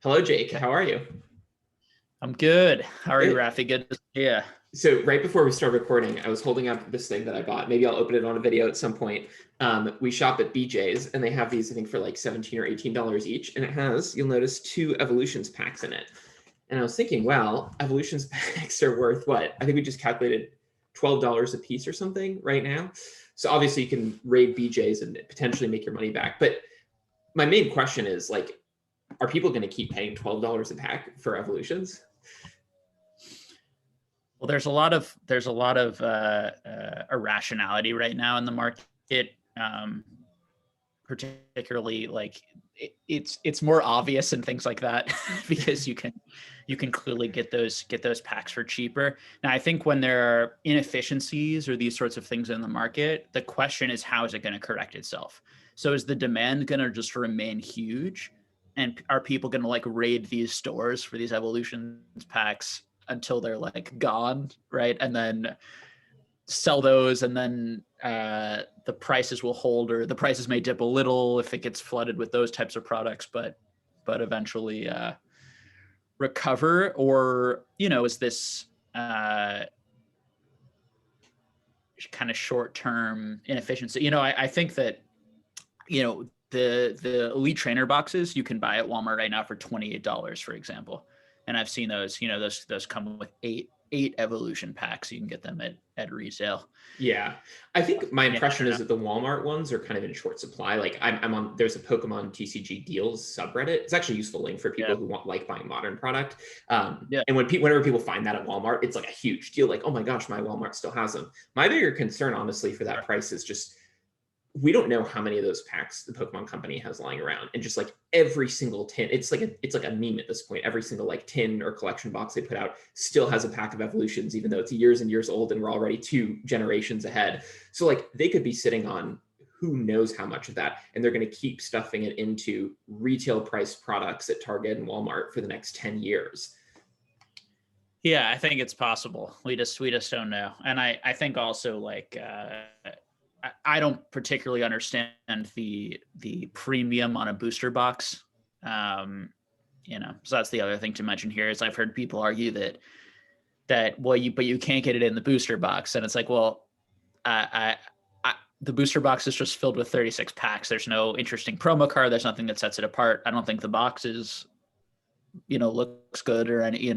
Hello, Jake. How are you? I'm good. How are you, Good. Rafi? Good to see you. So right before we start recording, I was holding up this thing that I bought. Maybe I'll open it on a video at some point. We shop at BJ's, and they have these, I think, for like 17 or $18 each. And it has, you'll notice, two Evolutions packs in it. And I was thinking, well, Evolutions packs are worth what? I think we just calculated $12 a piece or something right now. So obviously you can raid BJ's and potentially make your money back. But my main question is like, are people going to keep paying $12 a pack for Evolutions? Well, there's a lot of irrationality right now in the market, particularly like it's more obvious and things like that because you can clearly get those packs for cheaper. Now, I think when there are inefficiencies or these sorts of things in the market, the question is how is it going to correct itself? So is the demand going to just remain huge? And are people going to like raid these stores for these evolutions packs until they're like gone, right? And then sell those, and then the prices will hold, or the prices may dip a little if it gets flooded with those types of products, but eventually recover? Or is this kind of short term inefficiency? I think that the elite trainer boxes you can buy at Walmart right now for $28, for example. And I've seen those. Those come with eight evolution packs. You can get them at resale. Yeah, I think my Yeah, I impression don't is know. that the Walmart ones are kind of in short supply. Like I'm on, there's a Pokemon TCG deals subreddit. It's actually a useful link for people Yeah, who want like buying modern product. yeah. And whenever people find that at Walmart, it's like a huge deal. Like, oh my gosh, my Walmart still has them. My bigger concern, honestly, for that Sure. price is just we don't know how many of those packs the Pokemon Company has lying around, and just like every single tin, it's like a meme at this point. Every single like tin or collection box they put out still has a pack of evolutions, even though it's years and years old, and we're already two generations ahead. So like they could be sitting on who knows how much of that, and they're going to keep stuffing it into retail priced products at Target and Walmart for the next 10 years. Yeah, I think it's possible. We just don't know. And I think also like I don't particularly understand the premium on a booster box. Um, so that's the other thing to mention here is I've heard people argue that well, you can't get it in the booster box, and it's like, well, the booster box is just filled with 36 packs. There's no interesting promo card. There's nothing that sets it apart. I don't think the box looks good or any,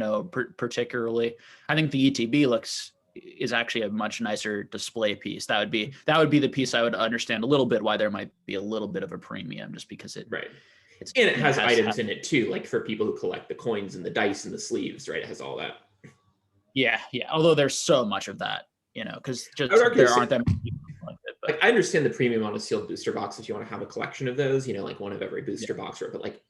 particularly. I think the ETB is actually a much nicer display piece. That would be the piece I would understand a little bit why there might be a little bit of a premium, just because Right. it's And it has has items in it too, like for people who collect the coins and the dice and the sleeves, right? It has all that. yeah. Although there's so much of that, because I would just argue there the aren't that many people like it. like But I understand the premium on a sealed booster box if you want to have a collection of those, like one of every yeah, booster box, but like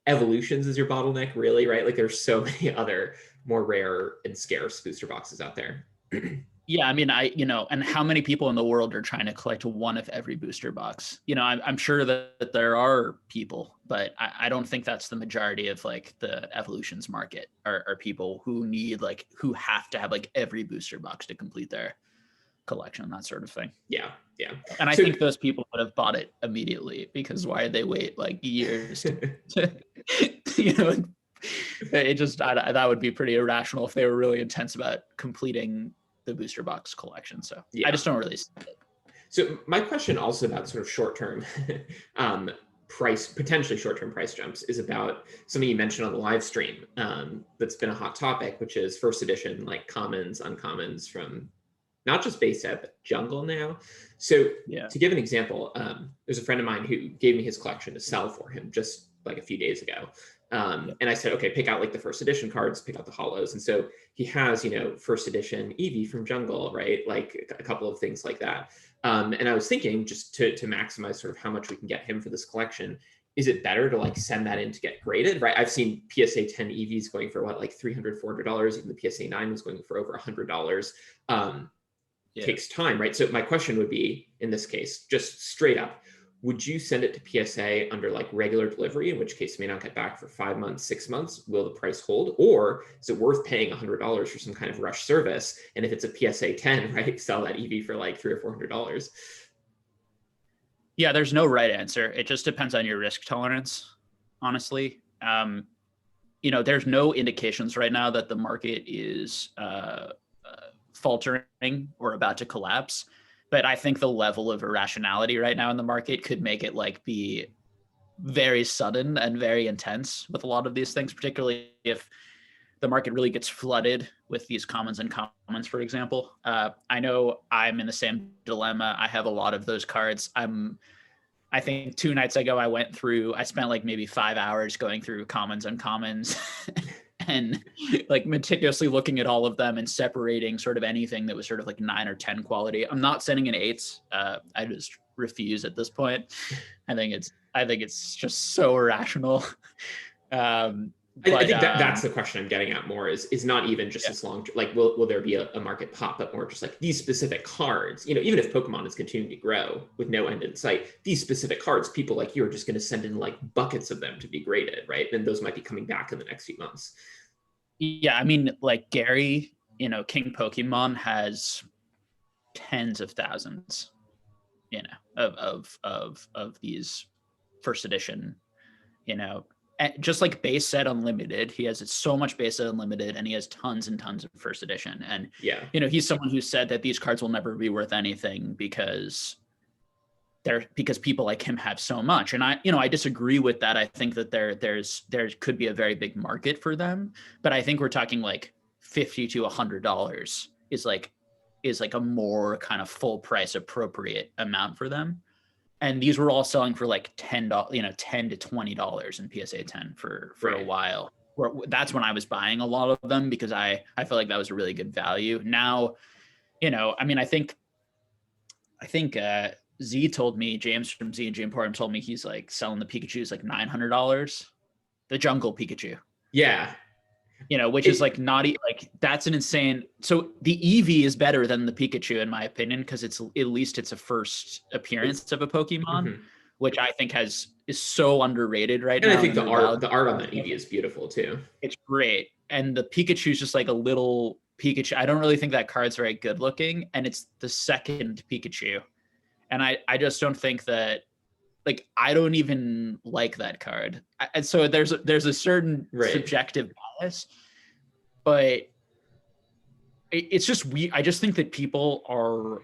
evolutions is your bottleneck, really, right? Like there's so many other more rare and scarce booster boxes out there. yeah. I mean, and how many people in the world are trying to collect one of every booster box? I'm sure that there are people, but I don't think that's the majority of like the evolutions market are people who have to have like every booster box to complete their collection, that sort of thing. Yeah, yeah. And I So think those people would have bought it immediately, because why did they wait like years to you know, that would be pretty irrational if they were really intense about completing the booster box collection. So I yeah. just don't really see it. So my question also about sort of short term potentially short term price jumps is about something you mentioned on the live stream that's been a hot topic, which is first edition, like commons, uncommons from not just base set, but jungle now. So Yeah. to give an example, there's a friend of mine who gave me his collection to sell for him just like a few days ago. Yeah. And I said, okay, pick out like the first edition cards, pick out the hollows. And so he has, first edition Eevee from Jungle, right? Like a couple of things like that. And I was thinking, just to maximize sort of how much we can get him for this collection, is it better to like send that in to get graded, right? I've seen PSA 10 Eevees going for what, like $300, $400. Even the PSA 9 was going for over $100. Yeah. Takes time, right? So my question would be, in this case, just straight up, would you send it to PSA under like regular delivery, in which case you may not get back for 5 months, 6 months? Will the price hold? Or is it worth paying $100 for some kind of rush service? And if it's a PSA 10, right, sell that EV for like $300 or $400. Yeah, there's no right answer. It just depends on your risk tolerance, honestly. there's no indications right now that the market is faltering or about to collapse. But I think the level of irrationality right now in the market could make it like be very sudden and very intense with a lot of these things, particularly if the market really gets flooded with these commons and commons, for example. I know I'm in the same dilemma. I have a lot of those cards. I think 2 nights ago, I spent like maybe 5 hours going through commons and commons and like meticulously looking at all of them and separating sort of anything that was sort of like 9 or 10 quality. I'm not sending in 8s. I just refuse at this point. I think it's just so irrational. I think that's the question I'm getting at more is not even just this long, like, will there be a market pop, but more just like these specific cards, even if Pokemon is continuing to grow with no end in sight, these specific cards, people like you are just going to send in like buckets of them to be graded, right? And those might be coming back in the next few months. Yeah, I mean, like Gary, King Pokemon has tens of thousands, of these first edition, just like base set unlimited. He has so much base set unlimited, and he has tons and tons of first edition. And he's someone who said that these cards will never be worth anything because people like him have so much. And I disagree with that. I think that there could be a very big market for them, but I think we're talking like $50 to $100 is like a more kind of full price appropriate amount for them. And these were all selling for like $10 to $20 in PSA 10 for a while. That's when I was buying a lot of them because I felt like that was a really good value. Now, I mean, I think Z told me, James from Z and G Emporium told me he's like selling the Pikachus like $900, the jungle Pikachu. Yeah. Which is like not like that's an insane. So the Eevee is better than the Pikachu in my opinion because it's at least it's a first appearance of a Pokemon, which I think is so underrated right now. And I think the art on that Eevee is beautiful too. It's great, and the Pikachu is just like a little Pikachu. I don't really think that card's very good looking, and it's the second Pikachu, and I just don't think that. Like, I don't even like that card. And so there's a certain subjective bias, but it's just I just think that people are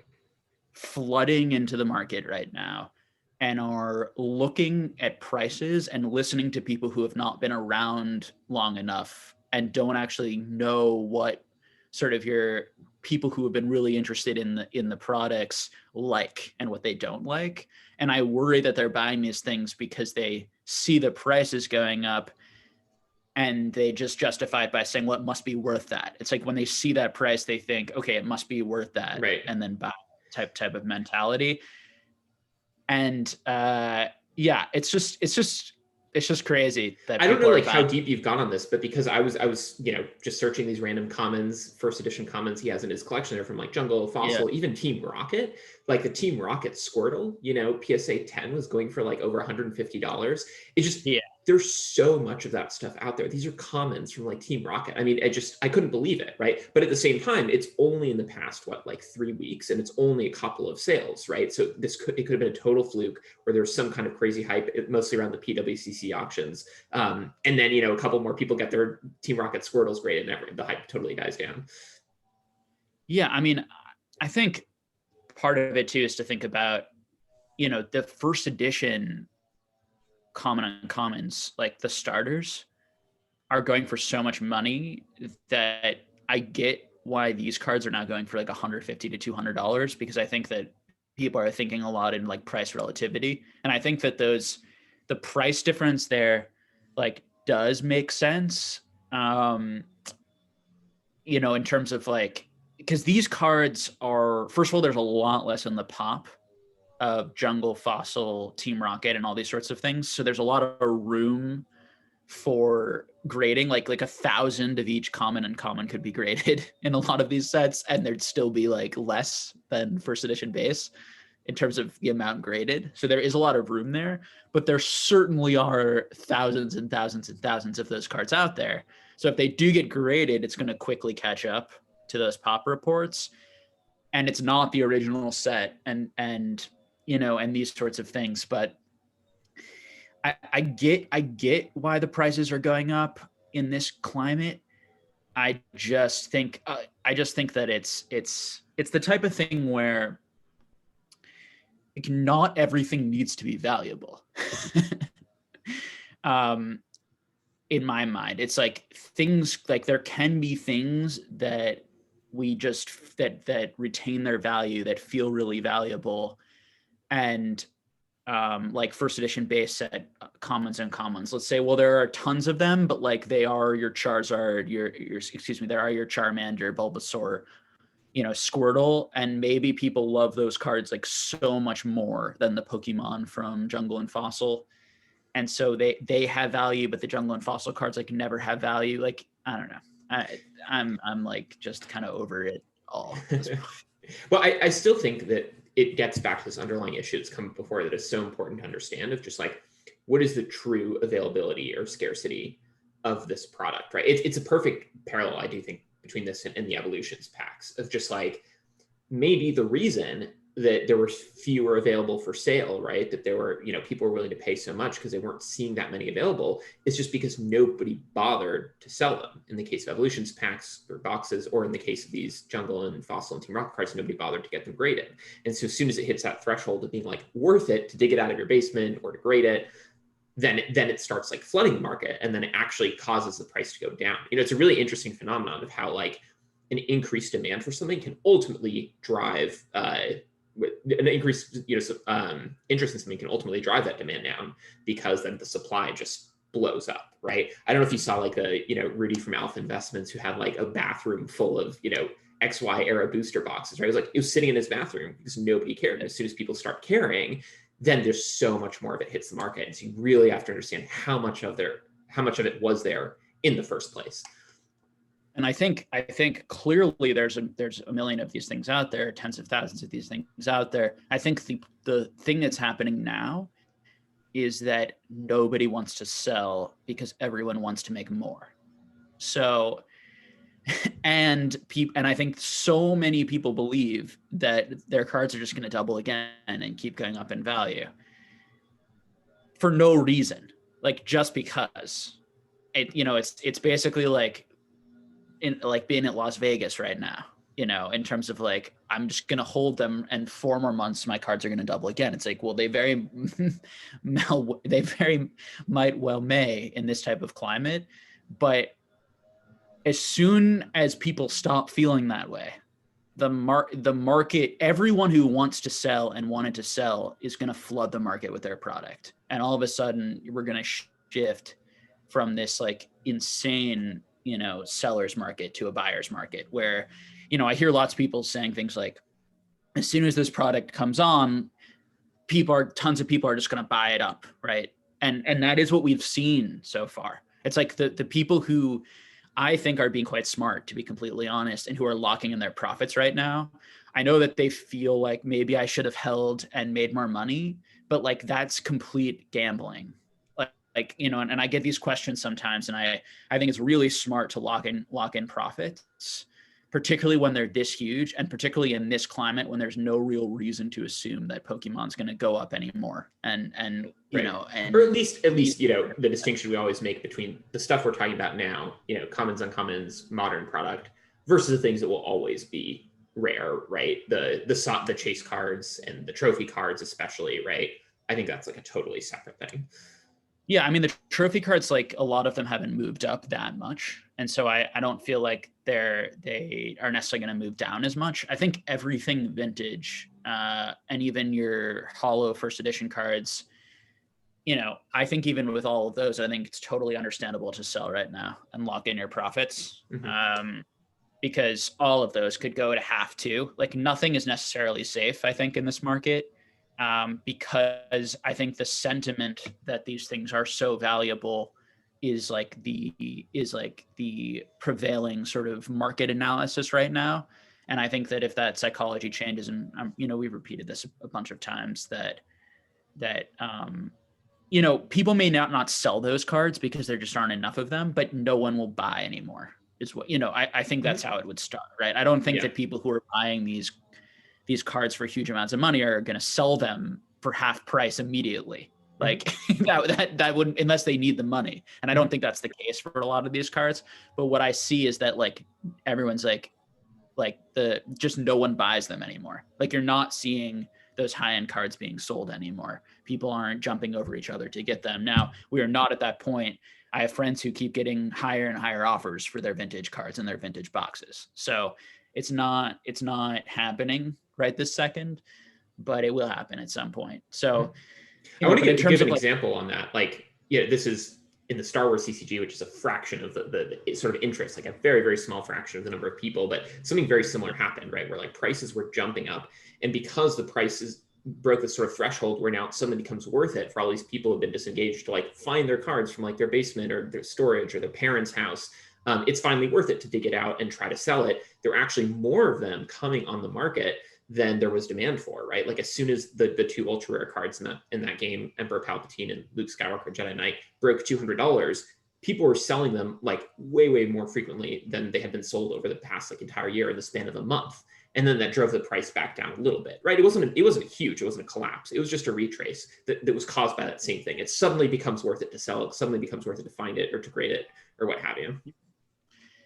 flooding into the market right now and are looking at prices and listening to people who have not been around long enough and don't actually know what sort of your people who have been really interested in the products like and what they don't like. And I worry that they're buying these things because they see the prices going up and they just justify it by saying, well, it must be worth that. It's like when they see that price, they think, okay, it must be worth that. Right. And then buy type of mentality. And it's just crazy that I don't know like how deep you've gone on this, but because I was just searching these random commons, first edition commons he has in his collection. They're from like Jungle, Fossil, even Team Rocket. Like the Team Rocket Squirtle, PSA 10 was going for like over $150. It just there's so much of that stuff out there. These are commons from like Team Rocket. I mean, I couldn't believe it, right? But at the same time, it's only in the past, like 3 weeks, and it's only a couple of sales, right? So it could have been a total fluke where there's some kind of crazy hype, mostly around the PWCC auctions. And then, a couple more people get their Team Rocket Squirtles graded and the hype totally dies down. Yeah, I mean, I think part of it too is to think about, the first edition common and commons, like the starters are going for so much money that I get why these cards are now going for like $150 to $200 because I think that people are thinking a lot in like price relativity. And I think that the price difference there like does make sense. In terms of like, because these cards are, first of all, there's a lot less in the pop of Jungle, Fossil, Team Rocket, and all these sorts of things. So there's a lot of room for grading. Like 1,000 of each common and common could be graded in a lot of these sets, and there'd still be like less than first edition base in terms of the amount graded. So there is a lot of room there, but there certainly are thousands and thousands and thousands of those cards out there. So if they do get graded, it's going to quickly catch up to those pop reports. And it's not the original set and these sorts of things. But I get why the prices are going up. in this climate, I just think that it's the type of thing where like not everything needs to be valuable. In my mind, it's like things like there can be things that we just that retain their value, that feel really valuable, and like first edition base set commons and commons. Let's say, well, there are tons of them, but like they are your Charizard, your excuse me, there are your Charmander, Bulbasaur, Squirtle, and maybe people love those cards like so much more than the Pokemon from Jungle and Fossil, and so they have value, but the Jungle and Fossil cards like never have value. Like I don't know, I'm like just kind of over it all. Well, I still think that it gets back to this underlying issue that's come before that is so important to understand, of just like, what is the true availability or scarcity of this product, right? It's a perfect parallel, I do think, between this and the evolutions packs, of just like, maybe the reason that there were fewer available for sale, right? That there were, people were willing to pay so much because they weren't seeing that many available, is just because nobody bothered to sell them. In the case of evolutions packs or boxes, or in the case of these Jungle and Fossil and Team Rocket cards, nobody bothered to get them graded. And so as soon as it hits that threshold of being like worth it to dig it out of your basement or to grade it, then it starts like flooding the market, and then it actually causes the price to go down. It's a really interesting phenomenon of how like an increased demand for something can ultimately drive an increased interest in something can ultimately drive that demand down, because then the supply just blows up, right? I don't know if you saw like the Rudy from Alpha Investments, who had like a bathroom full of XY era booster boxes, right? It was sitting in his bathroom because nobody cared. And as soon as people start caring, then there's so much more of it hits the market. And so you really have to understand how much of it was there in the first place. And I think clearly there's a million of these things out there, tens of thousands of these things out there. I think the thing that's happening now is that nobody wants to sell because everyone wants to make more. So, and I think so many people believe that their cards are just going to double again and keep going up in value for no reason, like just because. It's basically like being at Las Vegas right now, in terms of like, I'm just going to hold them and 4 more months, my cards are going to double again. It's like, well, they very might well may in this type of climate. But as soon as people stop feeling that way, the market, everyone who wants to sell and wanted to sell is going to flood the market with their product. And all of a sudden we're going to shift from this like insane seller's market to a buyer's market, where I hear lots of people saying things like, as soon as this product comes on, tons of people are just going to buy it up, right? And that is what we've seen so far. It's like the people who I think are being quite smart, to be completely honest, and who are locking in their profits right now. I know that they feel like maybe I should have held and made more money, but like that's complete gambling. And I get these questions sometimes, and I think it's really smart to lock in profits, particularly when they're this huge, and particularly in this climate when there's no real reason to assume that Pokemon's going to go up anymore. And right. and or at least the distinction we always make between the stuff we're talking about now, commons, uncommons, modern product, versus the things that will always be rare, right? The chase cards and the trophy cards especially, right? I think that's like a totally separate thing. Yeah, I mean, the trophy cards, like a lot of them haven't moved up that much. And so I don't feel like they are necessarily going to move down as much. I think everything vintage, and even your hollow first edition cards, I think even with all of those, I think it's totally understandable to sell right now and lock in your profits. Mm-hmm. Because all of those could go to half too. Like nothing is necessarily safe, I think, in this market. Because I think the sentiment that these things are so valuable is like the prevailing sort of market analysis right now. And I think that if that psychology changes, and we've repeated this a bunch of times, that people may not sell those cards because there just aren't enough of them, but no one will buy anymore. Is what I think that's how it would start, right? I don't think that people who are buying these cards for huge amounts of money are going to sell them for half price immediately. Like that wouldn't, unless they need the money. And I don't think that's the case for a lot of these cards. But what I see is that like everyone's like just no one buys them anymore. Like you're not seeing those high-end cards being sold anymore. People aren't jumping over each other to get them. Now, we are not at that point. I have friends who keep getting higher and higher offers for their vintage cards and their vintage boxes. So it's not happening right this second, but it will happen at some point. So I want to give an like, example on that. Like, yeah, this is in the Star Wars CCG, which is a fraction of the sort of interest, like a very, very small fraction of the number of people, but something very similar happened, right? Where like prices were jumping up. And because the prices broke this sort of threshold where now it suddenly becomes worth it for all these people who have been disengaged to like find their cards from like their basement or their storage or their parents' house. It's finally worth it to dig it out and try to sell it. There are actually more of them coming on the market than there was demand for, right? Like as soon as the two ultra rare cards in that game, Emperor Palpatine and Luke Skywalker Jedi Knight, broke $200, people were selling them like way, way more frequently than they had been sold over the past like entire year in the span of a month. And then that drove the price back down a little bit, right? It wasn't huge. It wasn't a collapse. It was just a retrace that was caused by that same thing. It suddenly becomes worth it to sell. It suddenly becomes worth it to find it or to grade it or what have you.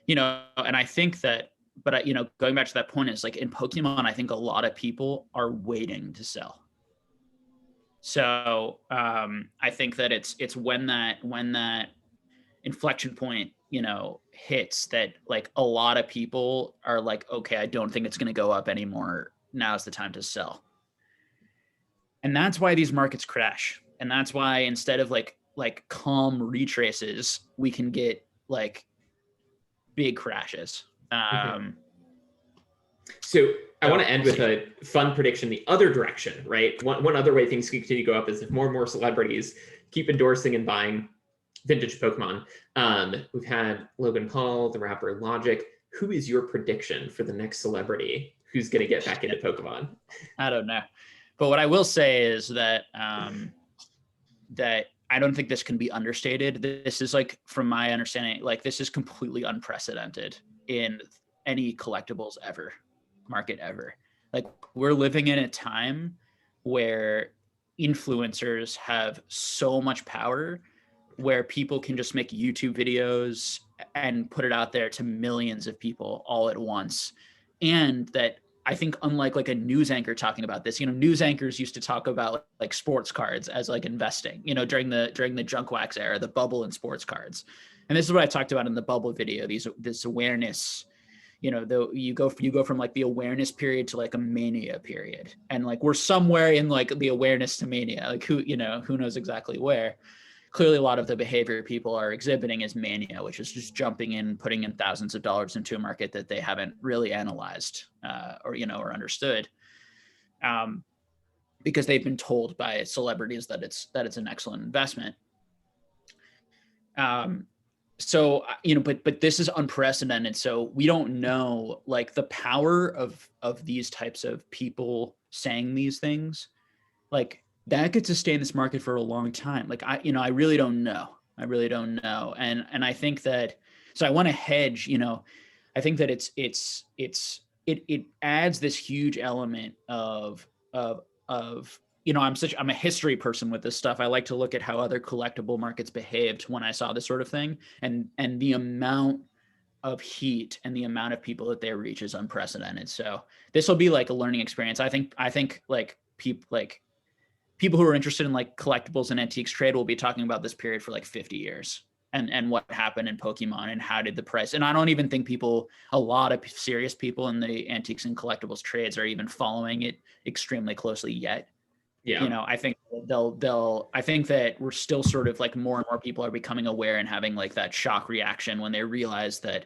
And I think that, but going back to that point is like in Pokemon, I think a lot of people are waiting to sell. So I think that it's when that inflection point, hits that like a lot of people are like, okay, I don't think it's going to go up anymore. Now's the time to sell. And that's why these markets crash. And that's why instead of like calm retraces, we can get like big crashes. So I want to end with a fun prediction the other direction, right? One other way things continue to go up is if more and more celebrities keep endorsing and buying vintage Pokemon. We've had Logan Paul, the rapper Logic. Who is your prediction for the next celebrity who's going to get back into Pokemon? I don't know. But what I will say is that that I don't think this can be understated. This is like, from my understanding, like this is completely unprecedented in any collectibles market ever. Like we're living in a time where influencers have so much power, where people can just make YouTube videos and put it out there to millions of people all at once. And that I think, unlike like a news anchor talking about this, news anchors used to talk about like sports cards as like investing, during the junk wax era, the bubble in sports cards. And this is what I talked about in the bubble video, this awareness, you go from like the awareness period to like a mania period. And like, we're somewhere in like the awareness to mania, like who knows exactly where. Clearly a lot of the behavior people are exhibiting is mania, which is just jumping in, putting in thousands of dollars into a market that they haven't really analyzed or understood, because they've been told by celebrities that it's an excellent investment. So, but this is unprecedented. So we don't know like the power of these types of people saying these things, like that could sustain this market for a long time. Like I really don't know. And I think that, so I want to hedge, I think that it adds this huge element of I'm a history person with this stuff. I like to look at how other collectible markets behaved when I saw this sort of thing, and the amount of heat and the amount of people that they reach is unprecedented. So this will be like a learning experience. I think like people who are interested in like collectibles and antiques trade will be talking about this period for like 50 years and what happened in Pokemon and how did the price. And I don't even think a lot of serious people in the antiques and collectibles trades are even following it extremely closely yet. Yeah. I think I think that we're still sort of like more and more people are becoming aware and having like that shock reaction when they realize that,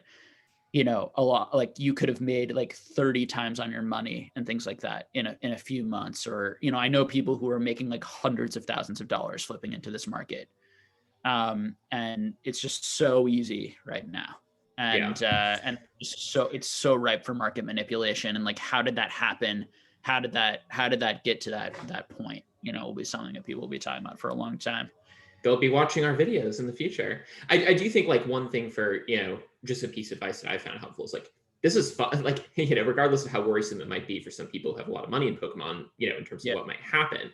a lot, like you could have made like 30 times on your money and things like that in a few months. Or, I know people who are making like hundreds of thousands of dollars flipping into this market. And it's just so easy right now. And, and it's so ripe for market manipulation. And like, how did that happen? How did that get to that point? Will be something that people will be talking about for a long time. They'll be watching our videos in the future. I do think like one thing for, just a piece of advice that I found helpful is like, this is fun, like, regardless of how worrisome it might be for some people who have a lot of money in Pokemon, in terms of what might happen,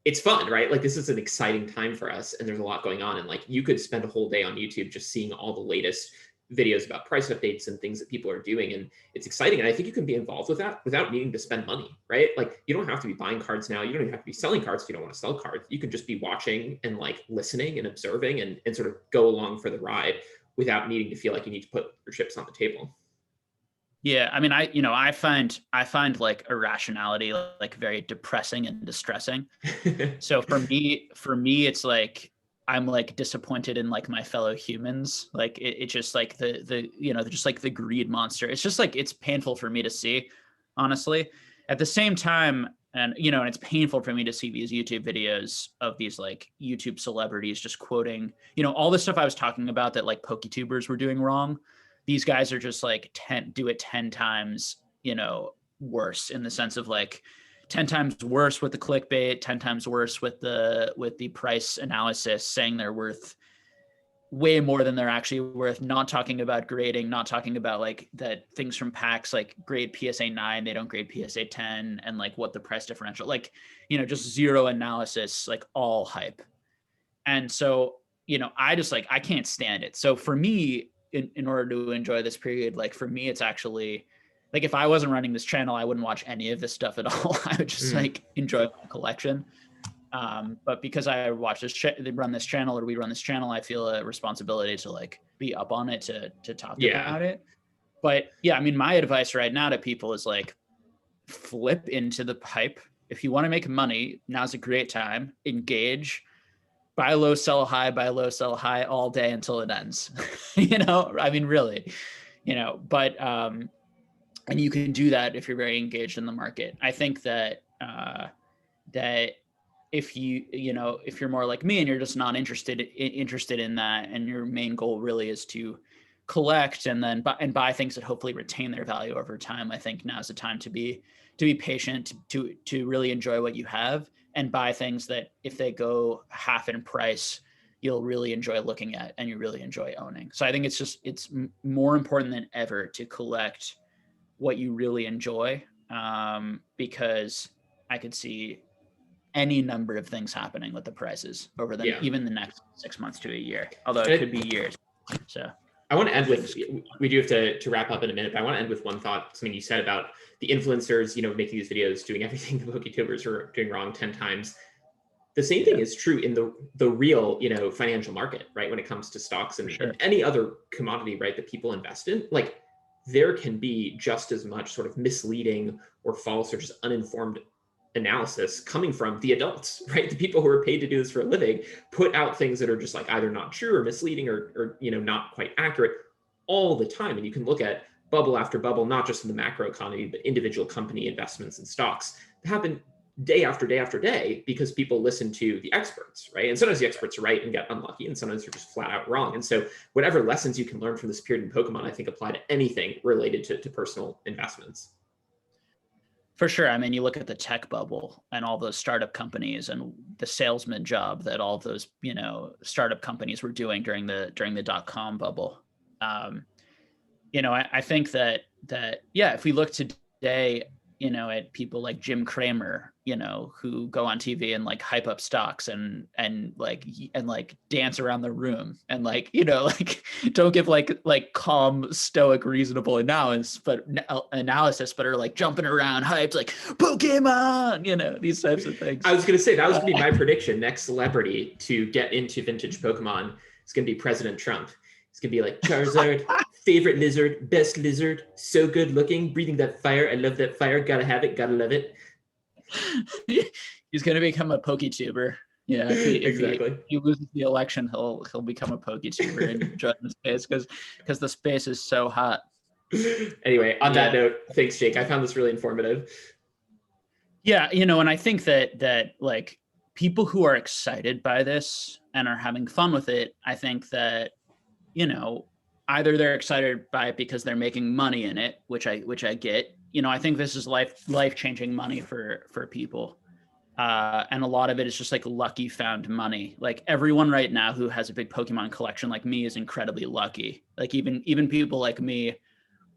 it's fun, right? Like this is an exciting time for us, and there's a lot going on. And like you could spend a whole day on YouTube just seeing all the latest videos about price updates and things that people are doing, and it's exciting. And I think you can be involved with that without needing to spend money, right? Like you don't have to be buying cards now. You don't even have to be selling cards if you don't want to sell cards. You can just be watching and like listening and observing and sort of go along for the ride without needing to feel like you need to put your chips on the table. Yeah, I mean, I find like irrationality like very depressing and distressing. So for me, it's like I'm like disappointed in like my fellow humans. Like it's just like just like the greed monster. It's just like it's painful for me to see, honestly. At the same time, and and it's painful for me to see these YouTube videos of these like YouTube celebrities just quoting, all the stuff I was talking about that like PokeTubers were doing wrong. These guys are just like 10 times, worse, in the sense of like 10 times worse with the clickbait, 10 times worse with the price analysis, saying they're worth way more than they're actually worth, not talking about grading, not talking about like that things from packs like grade PSA 9, they don't grade PSA 10, and like what the price differential, like, just zero analysis, like all hype. And so, I can't stand it. So for me, in order to enjoy this period, like for me, it's actually like if I wasn't running this channel, I wouldn't watch any of this stuff at all. I would just like enjoy my collection. But because I watch they run this channel, or we run this channel, I feel a responsibility to like be up on it, to talk about it. But yeah, I mean, my advice right now to people is like flip into the hype. If you want to make money, now's a great time. Engage. Buy low, sell high all day until it ends. I mean, really, but and you can do that if you're very engaged in the market. I think that that if if you're more like me and you're just not interested in that, and your main goal really is to collect and then buy things that hopefully retain their value over time, I think now's the time to be patient, to really enjoy what you have, and buy things that if they go half in price, you'll really enjoy looking at and you really enjoy owning. So I think it's more important than ever to collect what you really enjoy, because I could see any number of things happening with the prices over even the next 6 months to a year, although it could be years. So I want to end with, we do have to wrap up in a minute, but I want to end with one thought, something you said about the influencers, making these videos, doing everything the PokeTubers are doing wrong 10 times. The same thing is true in the real, financial market, right? When it comes to stocks and any other commodity, right, that people invest in, like there can be just as much sort of misleading or false or just uninformed analysis coming from the adults, right? The people who are paid to do this for a living put out things that are just like either not true or misleading or not quite accurate all the time. And you can look at bubble after bubble, not just in the macro economy, but individual company investments and stocks that happen day after day after day because people listen to the experts, right? And sometimes the experts are right and get unlucky, and sometimes they're just flat out wrong. And so whatever lessons you can learn from this period in Pokemon, I think apply to anything related to personal investments. For sure. I mean, you look at the tech bubble and all those startup companies and the salesman job that all those, startup companies were doing during the .com bubble. I think that yeah, if we look today, at people like Jim Cramer, who go on TV and like hype up stocks and dance around the room and like don't give like calm, stoic, reasonable analysis, but are like jumping around, hyped like Pokemon, these types of things. I was going to say that was going to be my prediction. Next celebrity to get into vintage Pokemon is going to be President Trump. It's going to be like Charizard, favorite lizard, best lizard, so good looking, breathing that fire. I love that fire. Gotta have it. Gotta love it. He's going to become a PokeTuber. Yeah, if he loses the election, he'll become a PokeTuber and join the space because the space is so hot. Anyway, on that note, thanks, Jake. I found this really informative. Yeah, and I think that like people who are excited by this and are having fun with it, I think that either they're excited by it because they're making money in it, which I get. I think this is life-changing money for people. And a lot of it is just like lucky found money. Like everyone right now who has a big Pokemon collection like me is incredibly lucky. Like even people like me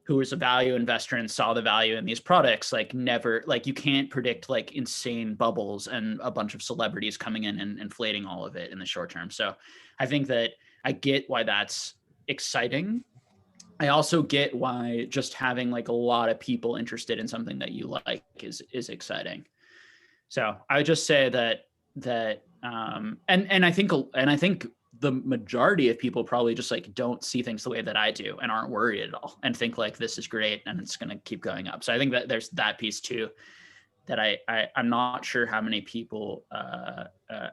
who was a value investor and saw the value in these products, like never, like you can't predict like insane bubbles and a bunch of celebrities coming in and inflating all of it in the short term. So I think that I get why that's exciting. I also get why just having like a lot of people interested in something that you like is exciting. So I would just say and I think the majority of people probably just like don't see things the way that I do and aren't worried at all and think like this is great and it's going to keep going up. So I think that there's that piece too, that I'm not sure how many people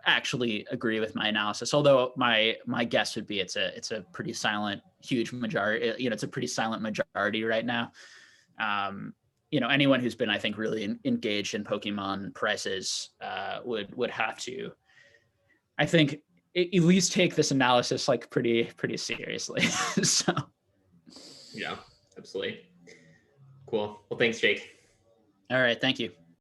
actually agree with my analysis. Although my guess would be it's a pretty silent, huge majority. It's a pretty silent majority right now. Anyone who's been, I think, really engaged in Pokemon prices would have to, I think, at least take this analysis like pretty seriously. So, yeah, absolutely. Cool. Well, thanks, Jake. All right. Thank you.